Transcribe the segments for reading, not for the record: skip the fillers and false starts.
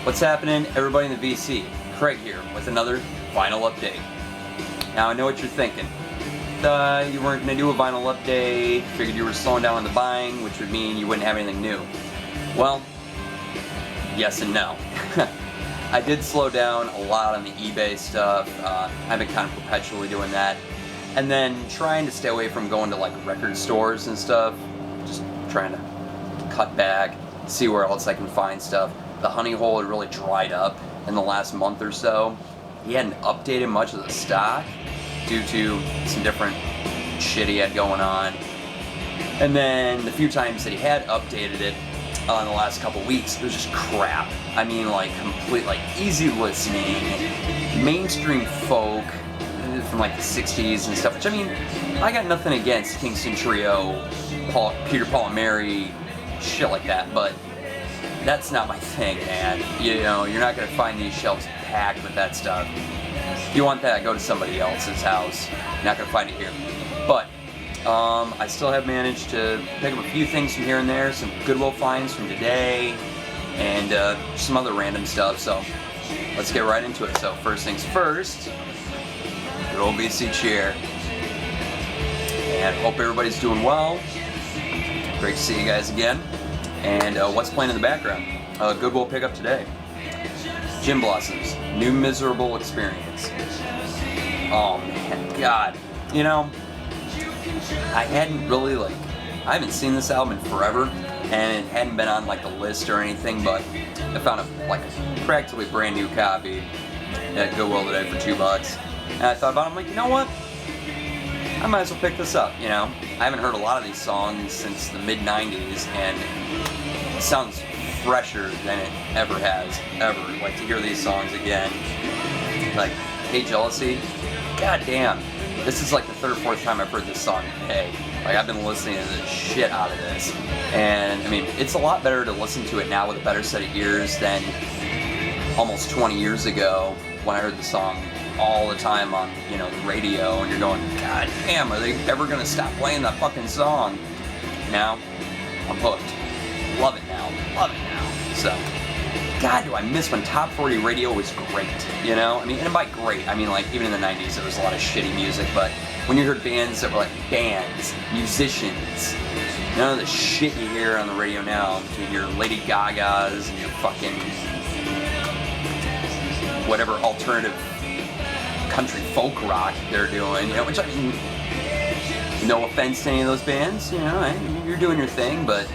What's happening, everybody in the VC? Craig here with another vinyl update. Now I know what you're thinking. You weren't going to do a vinyl update, figured you were slowing down on the buying, which would mean you wouldn't have anything new. Well, yes and no. I did slow down a lot on the eBay stuff. I've been kind of perpetually doing that. And then trying to stay away from going to like record stores and stuff. Just trying to cut back, see where else I can find stuff. The honey hole had really dried up in the last month or so. He hadn't updated much of the stock due to some different shit he had going on. And then the few times that he had updated it in the last couple weeks, it was just crap. I mean, like complete, like easy listening, mainstream folk from like the 60s and stuff, which I mean, I got nothing against Kingston Trio, Peter, Paul and Mary, shit like that, but that's not my thing, man. You know, you're not going to find these shelves packed with that stuff. If you want that, go to somebody else's house. You're not going to find it here. But I still have managed to pick up a few things from here and there, some Goodwill finds from today, and some other random stuff, so let's get right into it. So first things first, good old VC chair. And hope everybody's doing well. Great to see you guys again. And what's playing in the background? Goodwill pickup today. Gin Blossoms, New Miserable Experience. Oh man, God. You know, I hadn't really I haven't seen this album in forever, and it hadn't been on like the list or anything, but I found a practically brand new copy at Goodwill today for $2. And I thought about it, I'm like, you know what? I might as well pick this up, you know? I haven't heard a lot of these songs since the mid-90s, and it sounds fresher than it ever has, ever. Like, to hear these songs again. Like, Hey Jealousy, god damn. This is like the third or fourth time I've heard this song today. Like, I've been listening to the shit out of this. And, I mean, it's a lot better to listen to it now with a better set of ears than almost 20 years ago when I heard the song all the time on, you know, the radio, and you're going, god damn, are they ever gonna stop playing that fucking song? Now, I'm hooked. Love it now. Love it now. So, god, do I miss when Top 40 radio was great, you know? I mean, and by great, I mean, like, even in the 90s there was a lot of shitty music, but when you heard bands that were like bands, musicians, none of the shit you hear on the radio now between your Lady Gagas and your fucking whatever alternative country folk rock they're doing, you know, which I mean, no offense to any of those bands, you know, you're doing your thing, but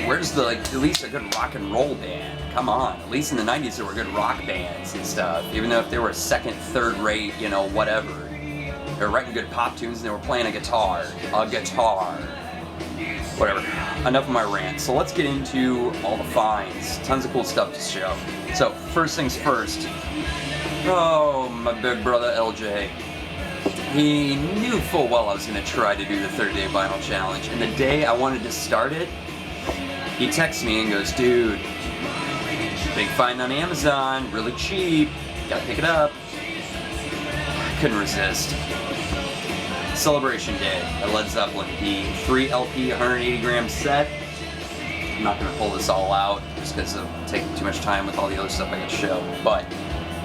where's the, like, at least a good rock and roll band? Come on, at least in the 90s there were good rock bands and stuff, even though if they were second, third rate, you know, whatever. They were writing good pop tunes and they were playing a guitar. Whatever, enough of my rant. So let's get into all the finds. Tons of cool stuff to show. So, first things first. Oh, my big brother LJ. He knew full well I was going to try to do the 30-day vinyl challenge, and the day I wanted to start it, he texts me and goes, dude, big find on Amazon, really cheap, gotta pick it up. I couldn't resist. Celebration Day by Led Zeppelin, the 3 LP 180 gram set. I'm not going to pull this all out just because of taking too much time with all the other stuff I could show, but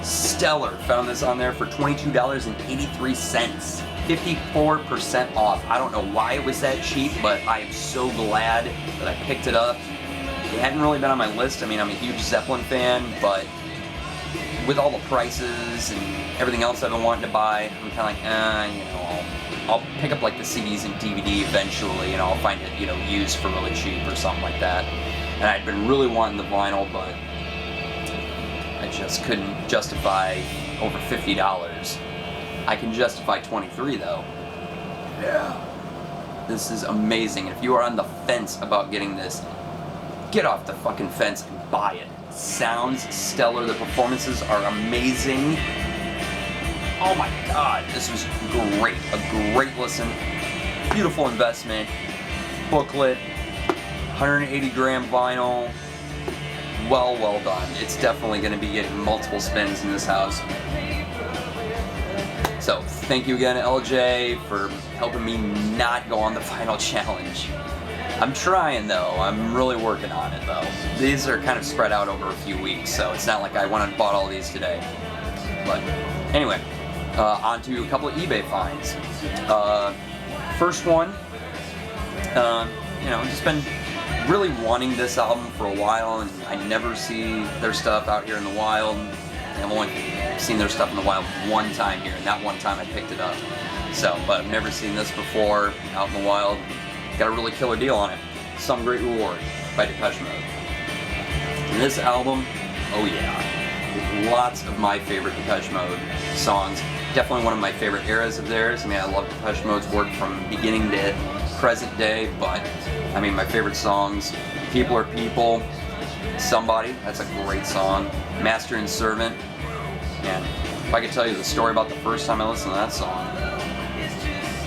stellar. Found this on there for $22.83, 54% off. I don't know why it was that cheap, but I am so glad that I picked it up. It hadn't really been on my list. I mean, I'm a huge Zeppelin fan, but with all the prices and everything else I've been wanting to buy, I'm kind of like, you know, I'll pick up like the CDs and DVD eventually, and I'll find it, you know, used for really cheap or something like that. And I'd been really wanting the vinyl, but I just couldn't justify over $50. I can justify $23 though. Yeah. This is amazing. If you are on the fence about getting this, get off the fucking fence and buy it. It sounds stellar. The performances are amazing. Oh my god, this was great. A great listen. Beautiful investment. Booklet. 180 gram vinyl. Well done. It's definitely going to be getting multiple spins in this house. So, thank you again, LJ, for helping me not go on the final challenge. I'm trying though. I'm really working on it though. These are kind of spread out over a few weeks, so it's not like I went and bought all these today. But anyway, on to a couple of eBay finds. First one, just been really wanting this album for a while, and I never see their stuff out here in the wild. I've only seen their stuff in the wild one time here, and that one time I picked it up. So, but I've never seen this before out in the wild. Got a really killer deal on it. Some Great Reward by Depeche Mode. And this album, oh yeah, lots of my favorite Depeche Mode songs. Definitely one of my favorite eras of theirs. I mean, I love Depeche Mode's work from beginning to present day, but I mean, my favorite songs, People Are People, Somebody, that's a great song, Master and Servant, and if I could tell you the story about the first time I listened to that song,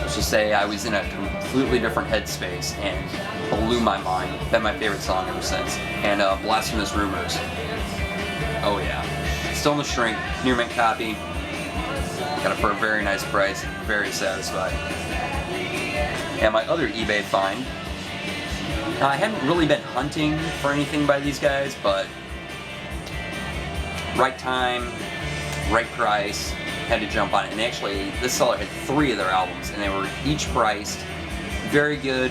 let's just say I was in a completely different headspace and blew my mind. Been my favorite song ever since. And Blasphemous Rumors. Oh yeah. Still in the shrink, near mint copy. Got it for a very nice price. Very satisfied. And my other eBay find. I haven't really been hunting for anything by these guys, but right time, right price, had to jump on it. And actually, this seller had 3 of their albums, and they were each priced very good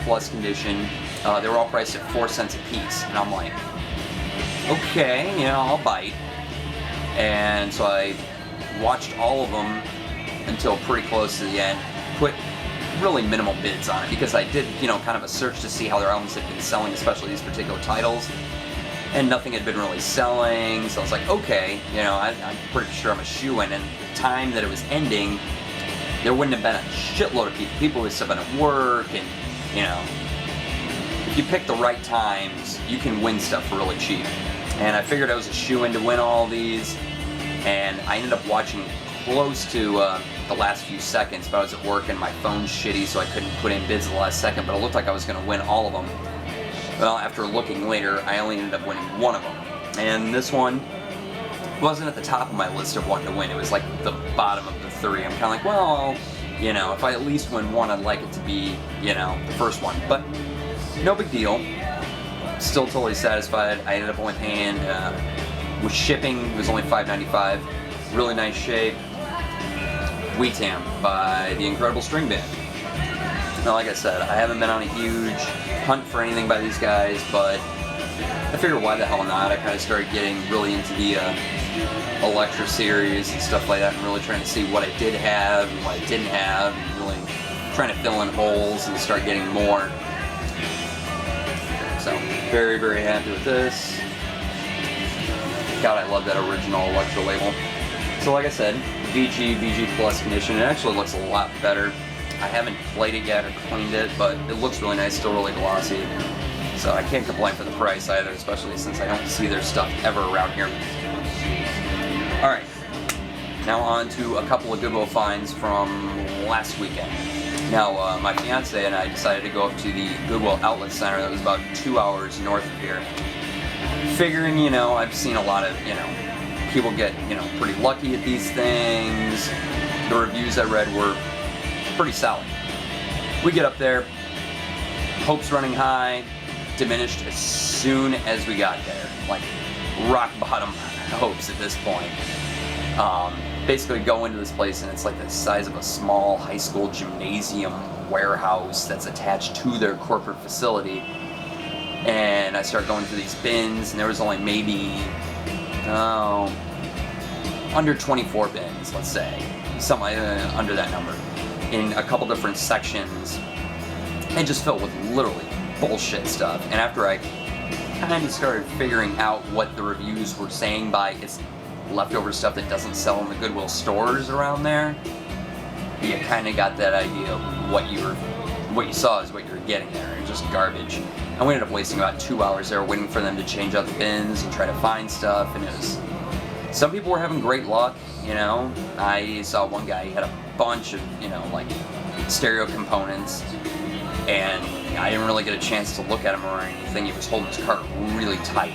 plus condition. They were all priced at 4 cents a piece, and I'm like, okay, I'll bite. And so I watched all of them until pretty close to the end, put really minimal bids on it, because I did, kind of a search to see how their albums had been selling, especially these particular titles, and nothing had been really selling, so I was like, okay, I'm pretty sure I'm a shoo-in, and the time that it was ending, there wouldn't have been a shitload of people. People would have been at work, and, if you pick the right times, you can win stuff for really cheap. And I figured I was a shoo-in to win all these, and I ended up watching close to the last few seconds, but I was at work and my phone's shitty, so I couldn't put in bids at the last second, but it looked like I was going to win all of them. Well, after looking later, I only ended up winning one of them. And this one wasn't at the top of my list of wanting to win. It was like the bottom of the 3. I'm kind of like, well, if I at least win one, I'd like it to be, the first one. But no big deal. Still totally satisfied. I ended up only paying, with shipping, it was only $5.95. Really nice shape. Weetam by the Incredible String Band. Now, like I said, I haven't been on a huge hunt for anything by these guys, but I figured why the hell not. I kind of started getting really into the Electra series and stuff like that, and really trying to see what I did have and what I didn't have, and really trying to fill in holes and start getting more. So, very, very happy with this. God, I love that original Electra label. So like I said, VG Plus condition. It actually looks a lot better. I haven't played it yet or cleaned it, but it looks really nice, still really glossy. So I can't complain for the price either, especially since I don't see their stuff ever around here. Alright, now on to a couple of Goodwill finds from last weekend. Now, my fiance and I decided to go up to the Goodwill Outlet Center that was about 2 hours north of here. Figuring, I've seen a lot of, people get, pretty lucky at these things. The reviews I read were pretty solid. We get up there, hopes running high, diminished as soon as we got there. Like, rock bottom hopes at this point. Basically go into this place and it's like the size of a small high school gymnasium warehouse that's attached to their corporate facility. And I start going through these bins, and there was only maybe, under 24 bins, let's say. Something under that number. In a couple different sections. And just filled with literally bullshit stuff. And after I kind of started figuring out what the reviews were saying by it's leftover stuff that doesn't sell in the Goodwill stores around there, you kind of got that idea of what you saw is what you were getting there. It was just garbage. And we ended up wasting about 2 hours there waiting for them to change out the bins and try to find stuff, and it was... Some people were having great luck, I saw one guy, he had a bunch of, like, stereo components, and I didn't really get a chance to look at him or anything. He was holding his cart really tight.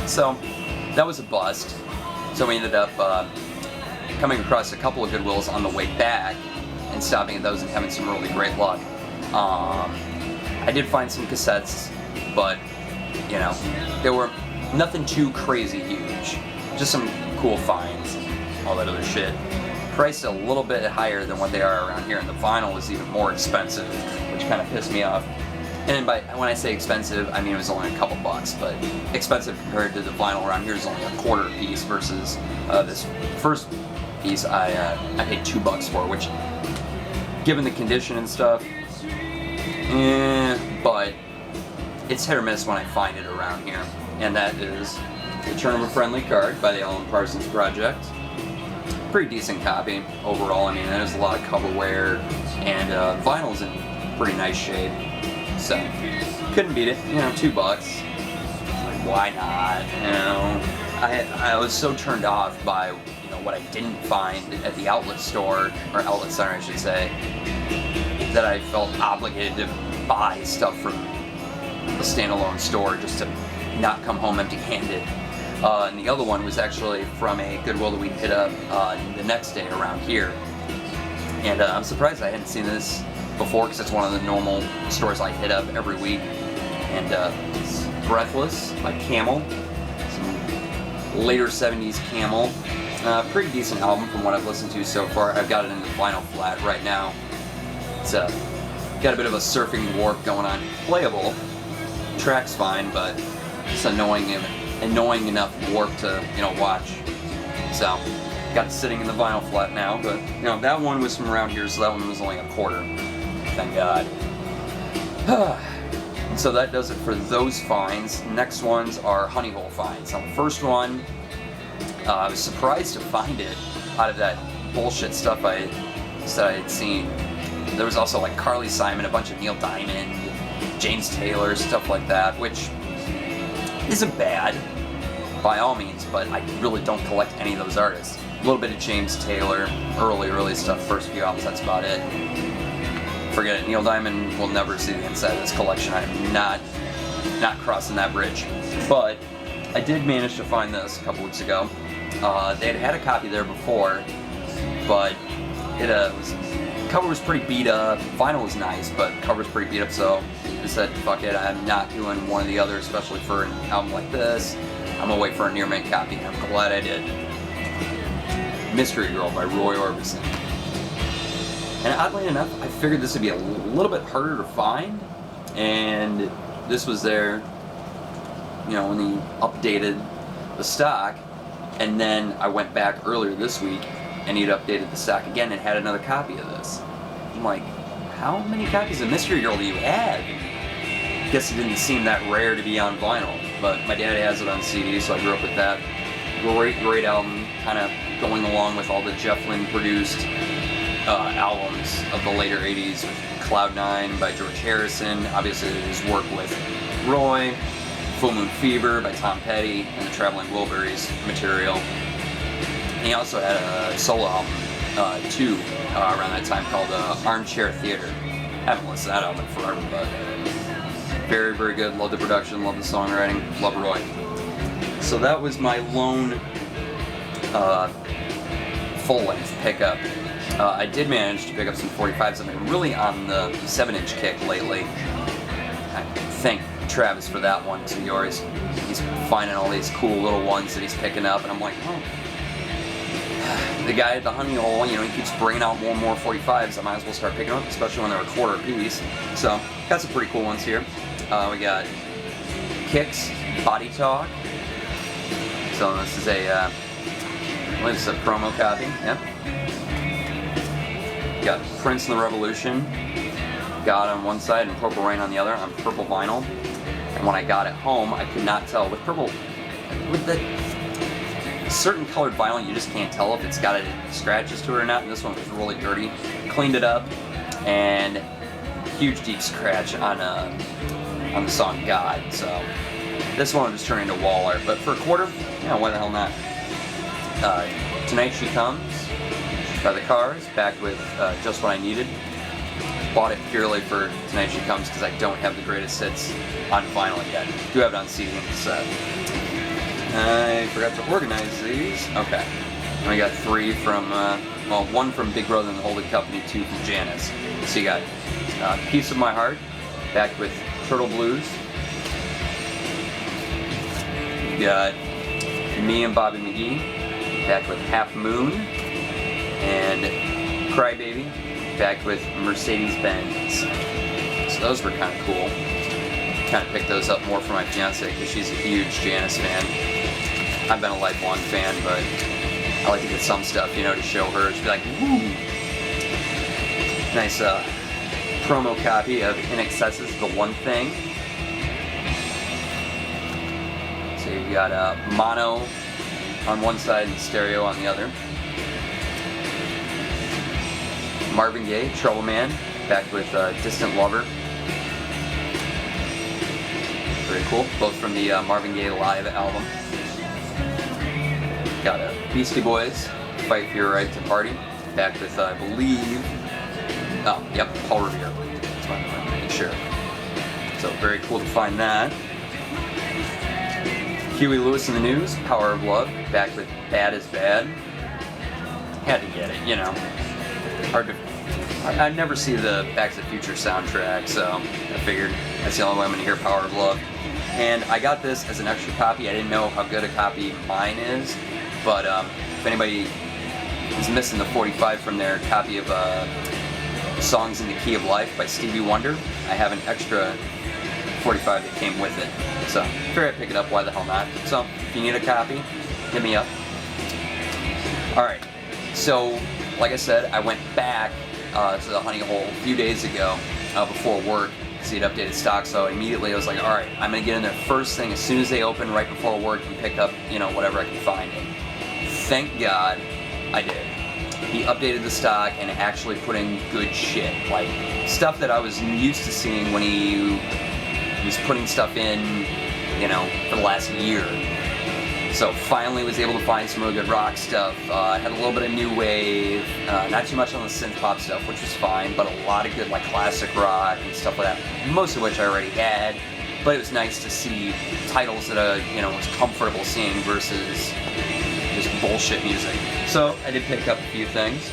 So, that was a bust. So we ended up coming across a couple of Goodwills on the way back and stopping at those and having some really great luck. I I did find some cassettes, but you know, they were nothing too crazy huge. Just some cool finds, all that other shit. Priced a little bit higher than what they are around here, and the vinyl was even more expensive, which kind of pissed me off. And when I say expensive, I mean it was only a couple bucks, but expensive compared to the vinyl around here is only a quarter piece versus this first piece I paid $2 for, which, given the condition and stuff, but it's hit or miss when I find it around here. And that is Return of a Friendly Card by the Alan Parsons Project. Pretty decent copy overall. I mean, there's a lot of coverware, and vinyl's in pretty nice shape. So, couldn't beat it. You know, $2. Like, why not? You know, I was so turned off by, you know, what I didn't find at the outlet store, or outlet center I should say, that I felt obligated to buy stuff from a standalone store just to not come home empty-handed. And the other one was actually from a Goodwill that we hit up the next day around here. And I'm surprised I hadn't seen this before, because it's one of the normal stores I hit up every week. And it's Breathless by Camel. Some later 70s Camel. Pretty decent album from what I've listened to so far. I've got it in the vinyl flat right now. It's got a bit of a surfing warp going on. Playable. Track's fine, but it's annoying enough warp to, you know, watch. So, got it sitting in the vinyl flat now, but, you know, that one was from around here, so that one was only a quarter. Thank God. So that does it for those finds. Next ones are honey hole finds. Now, the first one, I was surprised to find it out of that bullshit stuff I said I had seen. There was also like Carly Simon, a bunch of Neil Diamond, James Taylor, stuff like that, which isn't bad by all means, but I really don't collect any of those artists. A little bit of James Taylor, early stuff, first few albums, that's about it. Forget it, Neil Diamond will never see the inside of this collection. I'm not crossing that bridge. But I did manage to find this a couple weeks ago. They had a copy there before, but cover was pretty beat up. Vinyl was nice, but cover was pretty beat up, so I said, fuck it, I'm not doing one or the other, especially for an album like this. I'm gonna wait for a near mint copy, and I'm glad I did. Mystery Girl by Roy Orbison. And oddly enough, I figured this would be a little bit harder to find, and this was there, you know, when he updated the stock, and then I went back earlier this week, and he'd updated the stock again and had another copy of this. I'm like, how many copies of Mystery Girl do you have? Guess it didn't seem that rare to be on vinyl, but my dad has it on CD, so I grew up with that. Great album, kind of going along with all the Jeff Lynne produced albums of the later 80s, with Cloud9 by George Harrison, obviously his work with Roy, Full Moon Fever by Tom Petty, and the Traveling Wilburys material. And he also had a solo album, too, around that time called Armchair Theater. Haven't listened to that album forever, but very, very good. Love the production, love the songwriting, love Roy. So that was my lone full-length pickup. I did manage to pick up some 45s. I've been really on the 7-inch kick lately. I thank Travis for that one, too. He's finding all these cool little ones that he's picking up, and I'm like, oh. The guy at the honey hole, you know, he keeps bringing out more and more 45s. I might as well start picking them up, especially when they're a quarter a piece. So, got some pretty cool ones here. We got Kicks, Body Talk. So this is a promo copy, yeah. Got Prince and the Revolution, God on one side and Purple Rain on the other on purple vinyl. And when I got it home, I could not tell with the certain colored vinyl, you just can't tell if it's got scratches to it or not. And this one was really dirty. Cleaned it up, and huge deep scratch on the song God. So this one was turning into wall art, but for a quarter, yeah, why the hell not? Tonight She Comes by the Cars, back with Just What I Needed. Bought it purely for Tonight She Comes because I don't have the greatest hits on vinyl yet. Do have it on CD and cassette. I forgot to organize these. Okay. And we got 3 from, well, 1 from Big Brother and the Holding Company, 2 from Janice. So you got Piece of My Heart, back with Turtle Blues. We've got Me and Bobby McGee, back with Half Moon. And Crybaby, back with Mercedes-Benz. So those were kind of cool. Kind of picked those up more for my fiance because she's a huge Janis fan. I've been a lifelong fan, but I like to get some stuff, you know, to show her. She'd be like, woo! Nice promo copy of In Excess's The One Thing. So you've got mono on one side and stereo on the other. Marvin Gaye, Trouble Man, back with Distant Lover. Very cool, both from the Marvin Gaye live album. Got Beastie Boys, Fight for Your Right to Party, back with, I believe, Paul Revere. That's my memory, sure. So very cool to find that. Huey Lewis and the News, Power of Love, back with Bad is Bad. Had to get it, you know. I never see the Back to the Future soundtrack, so I figured that's the only way I'm going to hear Power of Love. And I got this as an extra copy. I didn't know how good a copy mine is, but if anybody is missing the 45 from their copy of Songs in the Key of Life by Stevie Wonder, I have an extra 45 that came with it. So figured I'd pick it up, why the hell not? So if you need a copy, hit me up. Alright, so like I said, I went back to the Honey Hole a few days ago before work to see it updated stock, so immediately I was like, alright, I'm going to get in there first thing as soon as they open right before work and pick up, you know, whatever I can find. Thank God I did. He updated the stock and actually put in good shit, like stuff that I was used to seeing when he was putting stuff in, you know, for the last year. So finally was able to find some really good rock stuff. Had a little bit of new wave, not too much on the synth pop stuff, which was fine, but a lot of good like classic rock and stuff like that, most of which I already had. But it was nice to see titles that I, you know, was comfortable seeing versus just bullshit music. So I did pick up a few things.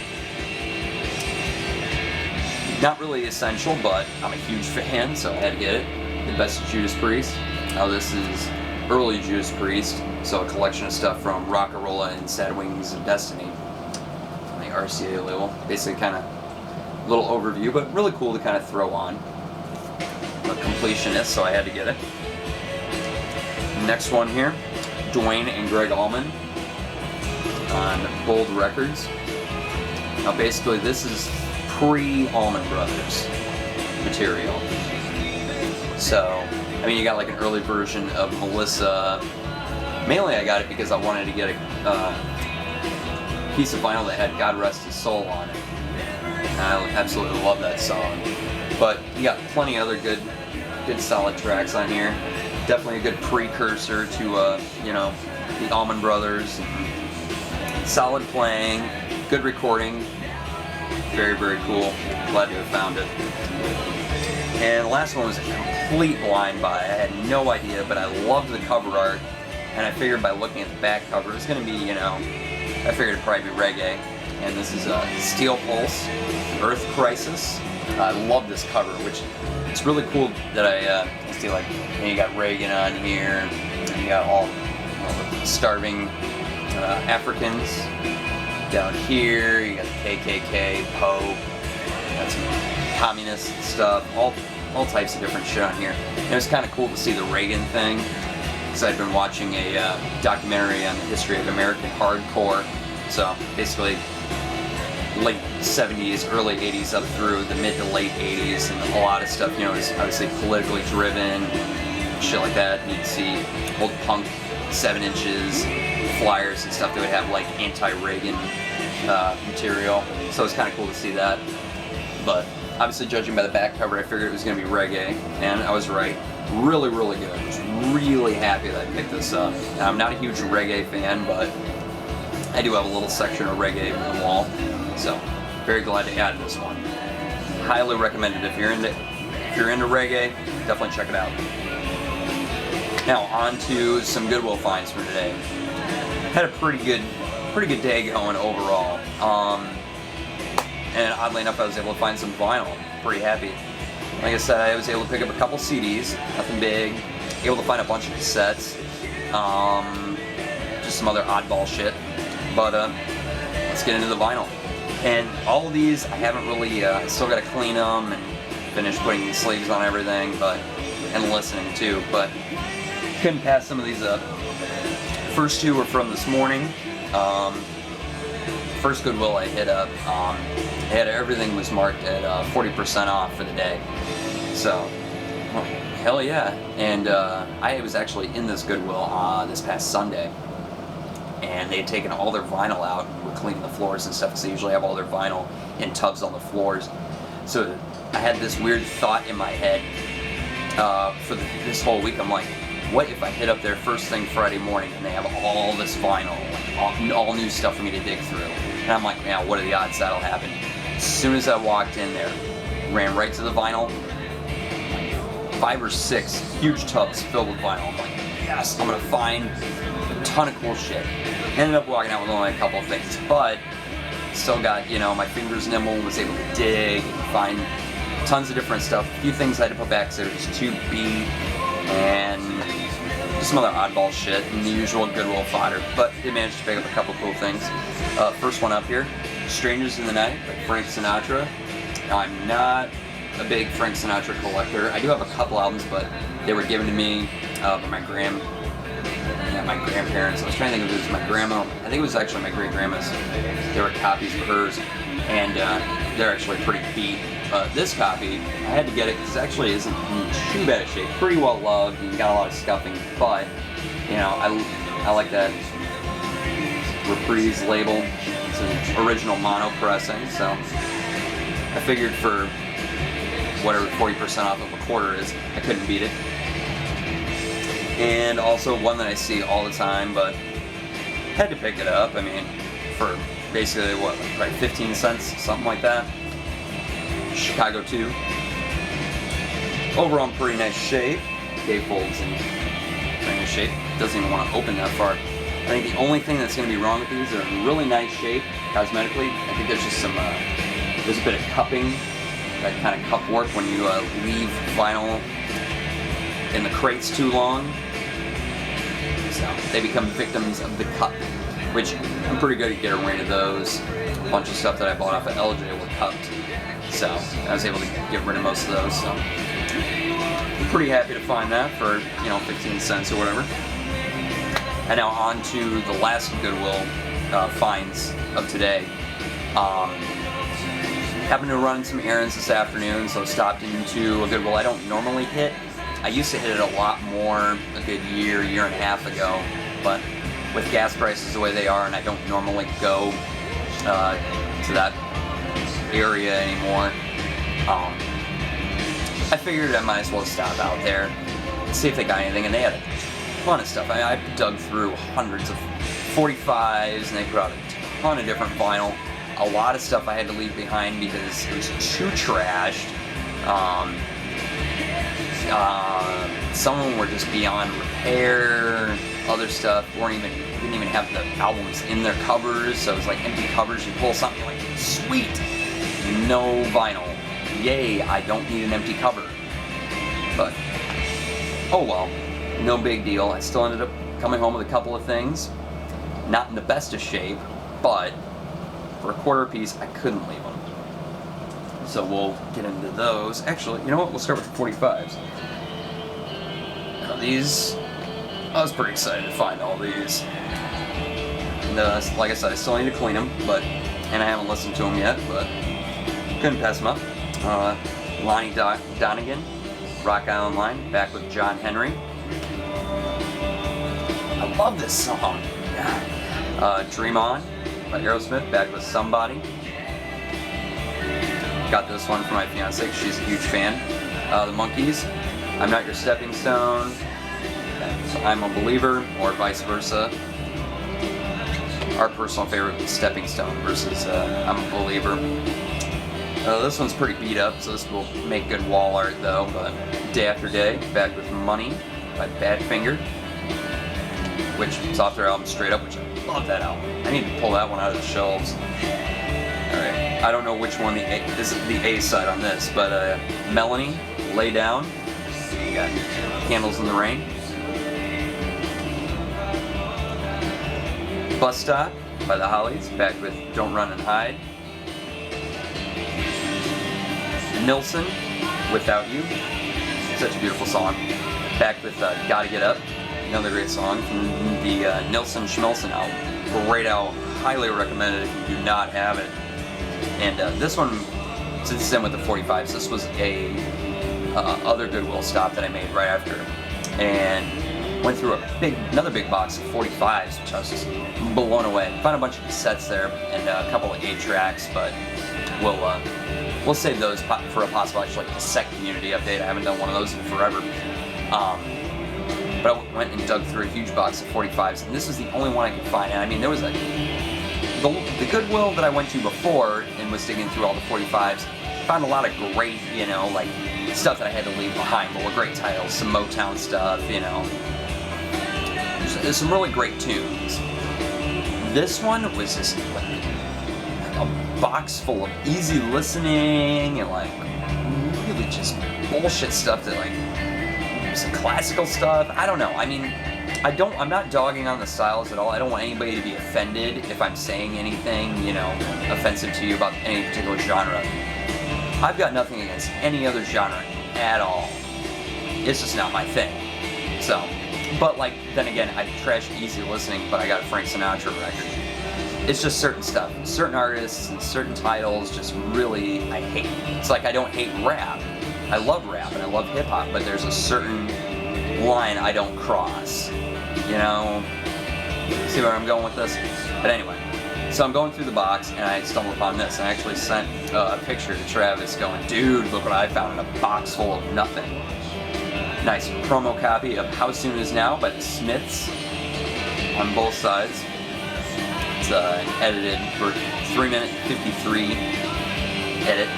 Not really essential, but I'm a huge fan, so I had to get it. The Best of Judas Priest. Now this is early Judas Priest, so a collection of stuff from Rockarola and Sad Wings of Destiny on the RCA label. Basically kind of little overview, but really cool to kind of throw on. I'm a completionist, so I had to get it. Next one here, Dwayne and Greg Allman on Bold Records. Now basically this is pre-Allman Brothers material. So, I mean, you got like an early version of Melissa. Mainly I got it because I wanted to get a piece of vinyl that had God Rest His Soul on it. And I absolutely love that song. But you got plenty of other good solid tracks on here. Definitely a good precursor to, you know, the Allman Brothers. Solid playing, good recording. Very, very cool. Glad to have found it. And the last one was a complete blind buy. I had no idea, but I loved the cover art, and I figured by looking at the back cover, it's going to be, you know, I figured it'd probably be reggae. And this is Steel Pulse, Earth Crisis. I love this cover, which it's really cool that I see, like, you got Reagan on here, and you got all the starving Africans down here. You got the KKK, Pope, you got some communist stuff, all types of different shit on here. And it was kind of cool to see the Reagan thing, because I'd been watching a documentary on the history of American hardcore. So basically late 70s, early 80s up through the mid to late 80s, and a lot of stuff, you know, is obviously politically driven, shit like that. And you'd see old punk 7 inches, flyers and stuff that would have like anti-Reagan material. So it was kind of cool to see that. But obviously, judging by the back cover, I figured it was going to be reggae, and I was right. Really, really good. I was really happy that I picked this up. Now, I'm not a huge reggae fan, but I do have a little section of reggae on the wall, so very glad to add this one. Highly recommended if you're into reggae. Definitely check it out. Now on to some Goodwill finds for today. Had a pretty good day going overall. And oddly enough, I was able to find some vinyl. Pretty happy. Like I said, I was able to pick up a couple CDs, nothing big. Able to find a bunch of cassettes, just some other oddball shit. But let's get into the vinyl. And all of these, I haven't really, I still got to clean them and finish putting sleeves on everything, and listening too. But couldn't pass some of these up. First two were from this morning. First Goodwill I hit up, everything was marked at 40% off for the day. So, well, hell yeah. And I was actually in this Goodwill this past Sunday, and they had taken all their vinyl out and were cleaning the floors and stuff, because they usually have all their vinyl in tubs on the floors. So I had this weird thought in my head for this whole week. I'm like, what if I hit up there first thing Friday morning and they have all this vinyl, like all new stuff for me to dig through? And I'm like, man, what are the odds that'll happen? As soon as I walked in there, ran right to the vinyl, 5 or 6 huge tubs filled with vinyl. I'm like, yes, I'm gonna find a ton of cool shit. Ended up walking out with only a couple of things, but still got, my fingers nimble, was able to dig and find tons of different stuff. A few things I had to put back, so there was 2B and just some other oddball shit and the usual Goodwill fodder, but did manage to pick up a couple cool things. First one up here, Strangers in the Night by Frank Sinatra. Now, I'm not a big Frank Sinatra collector. I do have a couple albums, but they were given to me by my grandparents. I was trying to think if it was my grandma. I think it was actually my great-grandma's. There were copies of hers, and they're actually pretty beat. This copy, I had to get it because it actually isn't in too bad a shape. Pretty well loved, and got a lot of scuffing, but, I like that Reprise label. It's an original mono pressing, so I figured for whatever 40% off of a quarter is, I couldn't beat it. And also one that I see all the time, but had to pick it up. I mean, for basically what, like probably 15 cents, something like that. Chicago 2. Overall in pretty nice shape. Gatefolds in pretty nice shape. Doesn't even want to open that far. I think the only thing that's going to be wrong with these are in really nice shape, cosmetically. I think there's just some, there's a bit of cupping, that kind of cup work when you leave vinyl in the crates too long. So they become victims of the cup, which I'm pretty good at getting rid of those. A bunch of stuff that I bought off of LJ were cupped, so I was able to get rid of most of those. So I'm pretty happy to find that for 15 cents or whatever. And now on to the last Goodwill finds of today. Happened to run some errands this afternoon, so stopped into a Goodwill I don't normally hit. I used to hit it a lot more a good year and a half ago, but with gas prices the way they are, and I don't normally go to that area anymore, I figured I might as well stop out there and see if they got anything, and they had a ton of stuff. I dug through hundreds of 45s, and they put out a ton of different vinyl. A lot of stuff I had to leave behind because it was too trashed. Some of them were just beyond repair. Other stuff didn't even have the albums in their covers, so it was like empty covers. You pull something, you're like, sweet, no vinyl. Yay, I don't need an empty cover. But oh well, no big deal. I still ended up coming home with a couple of things, not in the best of shape, but for a quarter piece, I couldn't leave them. So we'll get into those. Actually, you know what? We'll start with the 45s. Now these, I was pretty excited to find all these. And like I said, I still need to clean them, and I haven't listened to them yet, but couldn't pass them up. Lonnie Donegan, Rock Island Line, back with John Henry. I love this song. Dream On by Aerosmith, back with Somebody. Got this one for my fiance, she's a huge fan. The Monkees, I'm Not Your Stepping Stone. So I'm a Believer, or vice versa. Our personal favorite is Stepping Stone versus I'm a Believer. This one's pretty beat up, so this will make good wall art though. But Day After Day, back with Money by Badfinger, which is off their album Straight Up, which I love that album. I need to pull that one out of the shelves. Alright, I don't know which one this is the A side on this, but Melanie, Lay Down. You got Candles in the Rain. Bus Stop by the Hollies, back with Don't Run and Hide. Nilsson, Without You. Such a beautiful song. Back with Gotta Get Up. Another great song from the Nilsson Schmilsson album. Great album. Highly recommended if you do not have it. And this one, since it's in with the 45s, this was a other Goodwill stop that I made right after. And went through another big box of 45s, which I was just blown away. Found a bunch of cassettes there and a couple of 8-tracks, but we'll save those for a possible actually cassette community update. I haven't done one of those in forever. But I went and dug through a huge box of 45s, and this was the only one I could find. And I mean, there was the Goodwill that I went to before and was digging through all the 45s. Found a lot of great, like stuff that I had to leave behind, but were great titles, some Motown stuff, There's some really great tunes. This one was just like a box full of easy listening and really just bullshit stuff that some classical stuff. I don't know. I mean, I'm not dogging on the styles at all. I don't want anybody to be offended if I'm saying anything, offensive to you about any particular genre. I've got nothing against any other genre at all. It's just not my thing. So, but then again, I trash easy listening, but I got a Frank Sinatra record. It's just certain stuff, certain artists and certain titles just really I hate. It's like I don't hate rap. I love rap and I love hip hop, but there's a certain line I don't cross. See where I'm going with this? But anyway, so I'm going through the box and I stumbled upon this. I actually sent a picture to Travis going, dude, look what I found in a box full of nothing. Nice promo copy of How Soon Is Now by the Smiths on both sides. It's edited for 3-minute 53 edit,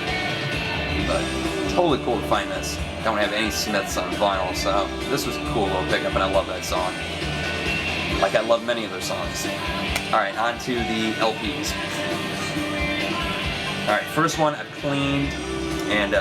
but totally cool to find this. Don't have any Smiths on vinyl, so this was a cool little pickup, and I love that song. Like I love many of their songs. Alright, on to the LPs. Alright, first one I've cleaned and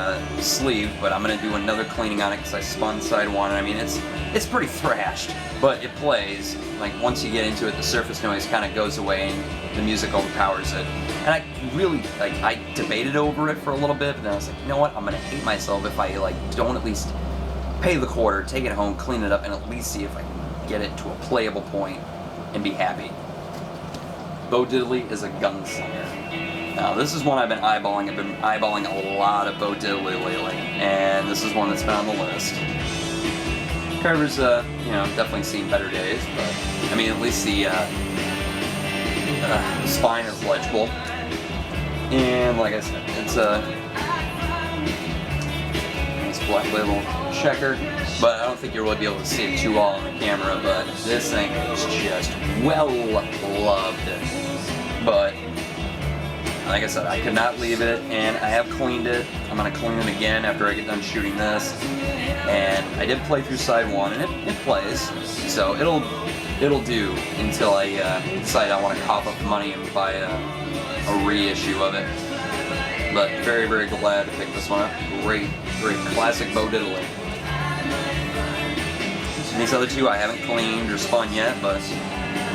sleeved, but I'm going to do another cleaning on it because I spun side one. I mean, it's pretty thrashed, but it plays. Once you get into it, the surface noise kind of goes away and the music overpowers it. And I really, I debated over it for a little bit, but then I was like, you know what, I'm going to hate myself if I, don't at least pay the quarter, take it home, clean it up, and at least see if I can get it to a playable point and be happy. Bo Diddley is a gunslinger. Now, this is one I've been eyeballing. I've been eyeballing a lot of Bo Diddley lately, and this is one that's been on the list. Carver's, definitely seen better days, but, I mean, at least the spine is legible. And, like I said, it's a black label checker, but I don't think you'll really be able to see it too well on the camera, but this thing is just well loved. But like I said, I could not leave it, and I have cleaned it. I'm going to clean it again after I get done shooting this. And I did play through side one, and it plays, so it'll do until I decide I want to cough up money and buy a reissue of it. But very, very glad to pick this one up. Great classic Bo Diddley. And these other two I haven't cleaned or spun yet, but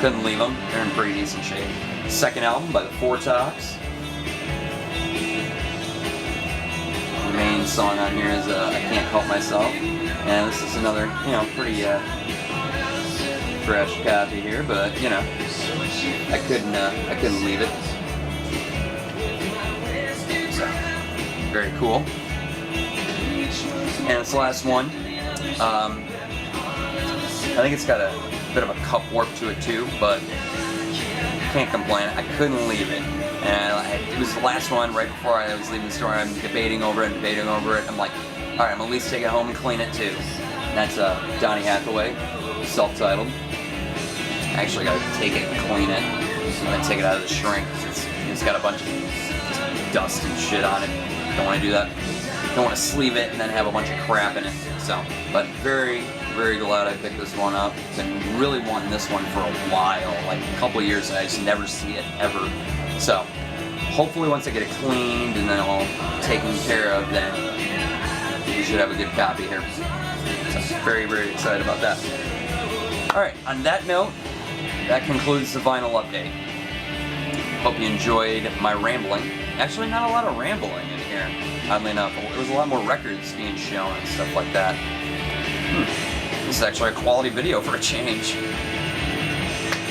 couldn't leave them. They're in pretty decent shape. Second album by the Four Tops. The main song on here is I Can't Help Myself. And this is another, pretty fresh copy here, but, I couldn't leave it. So, very cool. And this last one, I think it's got a bit of a cup warp to it too, but can't complain. I couldn't leave it. And it was the last one right before I was leaving the store. I'm debating over it. I'm like, all right, I'm gonna at least take it home and clean it too. And that's Donny Hathaway, self-titled. I actually got to take it and clean it. I'm gonna take it out of the shrink. It's got a bunch of just dust and shit on it. Don't want to do that. Don't want to sleeve it and then have a bunch of crap in it. So, but very, very glad I picked this one up. Been really wanting this one for a while, like a couple years, and I just never see it ever. So, hopefully once I get it cleaned and then all taken care of, then we should have a good copy here. So very, very excited about that. Alright, on that note, that concludes the vinyl update. Hope you enjoyed my rambling. Actually, not a lot of rambling in here, oddly enough. There was a lot more records being shown and stuff like that. This is actually a quality video for a change.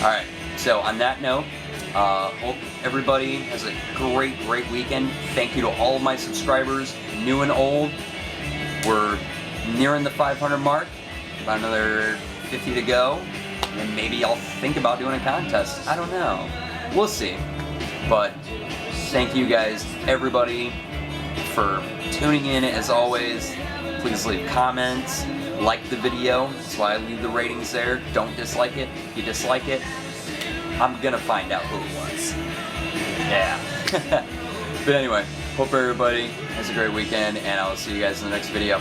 Alright, so on that note, hope everybody has a great, great weekend. Thank you to all of my subscribers, new and old. We're nearing the 500 mark, about another 50 to go, and maybe I'll think about doing a contest. I don't know. We'll see. But thank you guys, everybody, for tuning in as always. Please leave comments, like the video. That's why I leave the ratings there. Don't dislike it. If you dislike it, I'm gonna find out who it was. Yeah. But anyway, hope everybody has a great weekend, and I'll see you guys in the next video.